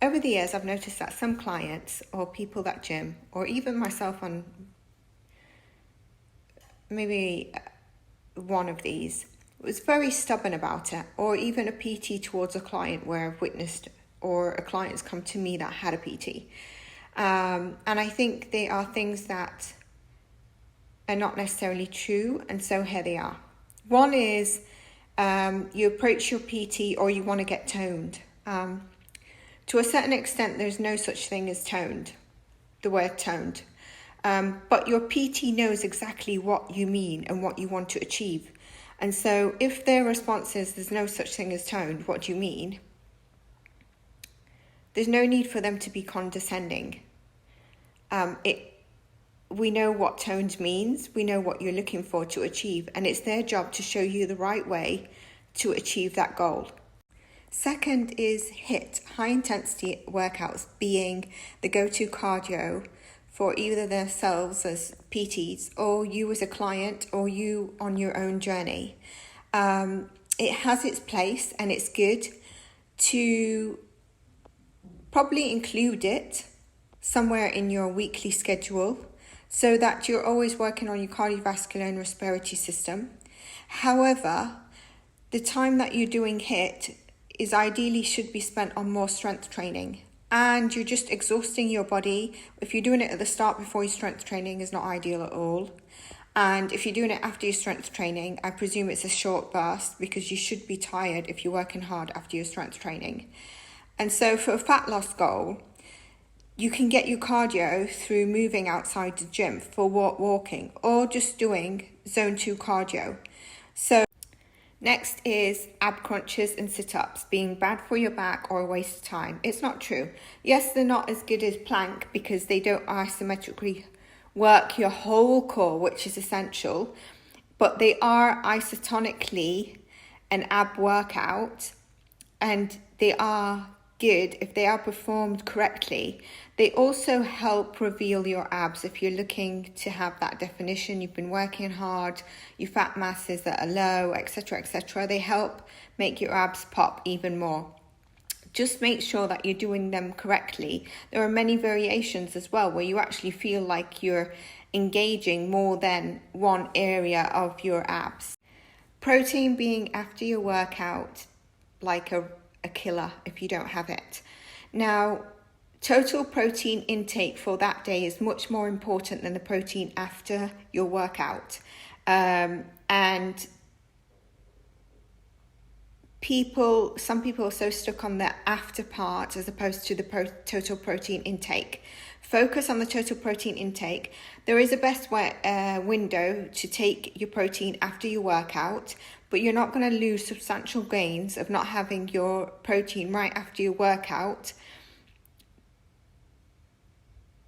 over the years, I've noticed that some clients or people that gym, or even myself on maybe one of these, was very stubborn about it, or even a PT towards a client where I've witnessed, or a client's come to me that had a PT. And I think they are things that are not necessarily true, and so here they are. One is you approach your PT or you want to get toned. To a certain extent, there's no such thing as toned, the word toned. But your PT knows exactly what you mean and what you want to achieve. And so if their response is there's no such thing as toned, what do you mean? There's no need for them to be condescending. We know what toned means, we know what you're looking for to achieve, and it's their job to show you the right way to achieve that goal. Second is HIIT, high intensity workouts, being the go-to cardio for either themselves as PTs or you as a client or you on your own journey. It has its place, and it's good to probably include it somewhere in your weekly schedule so that you're always working on your cardiovascular and respiratory system. However, the time that you're doing HIIT is ideally should be spent on more strength training, and you're just exhausting your body. If you're doing it at the start before your strength training, is not ideal at all. And if you're doing it after your strength training, I presume it's a short burst, because you should be tired if you're working hard after your strength training. And so for a fat loss goal, you can get your cardio through moving outside the gym for walking, or just doing zone 2 cardio. So next is ab crunches and sit-ups being bad for your back or a waste of time. It's not true. Yes, they're not as good as plank because they don't isometrically work your whole core, which is essential, but they are isotonically an ab workout, and they are good if they are performed correctly. They also help reveal your abs if you're looking to have that definition, you've been working hard, your fat masses that are low, etc., etc. They help make your abs pop even more. Just make sure that you're doing them correctly. There are many variations as well where you actually feel like you're engaging more than one area of your abs. Protein being after your workout like a killer if you don't have it. Now, total protein intake for that day is much more important than the protein after your workout. And some people are so stuck on the after part as opposed to the total protein intake. Focus on the total protein intake. There is a best window to take your protein after your workout, but you're not going to lose substantial gains of not having your protein right after your workout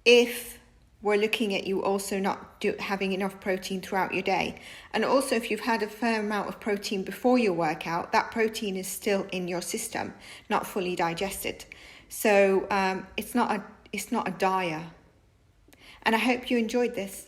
if we're looking at you also not having enough protein throughout your day. And also, if you've had a fair amount of protein before your workout, that protein is still in your system, not fully digested. So it's not a dire. And I hope you enjoyed this.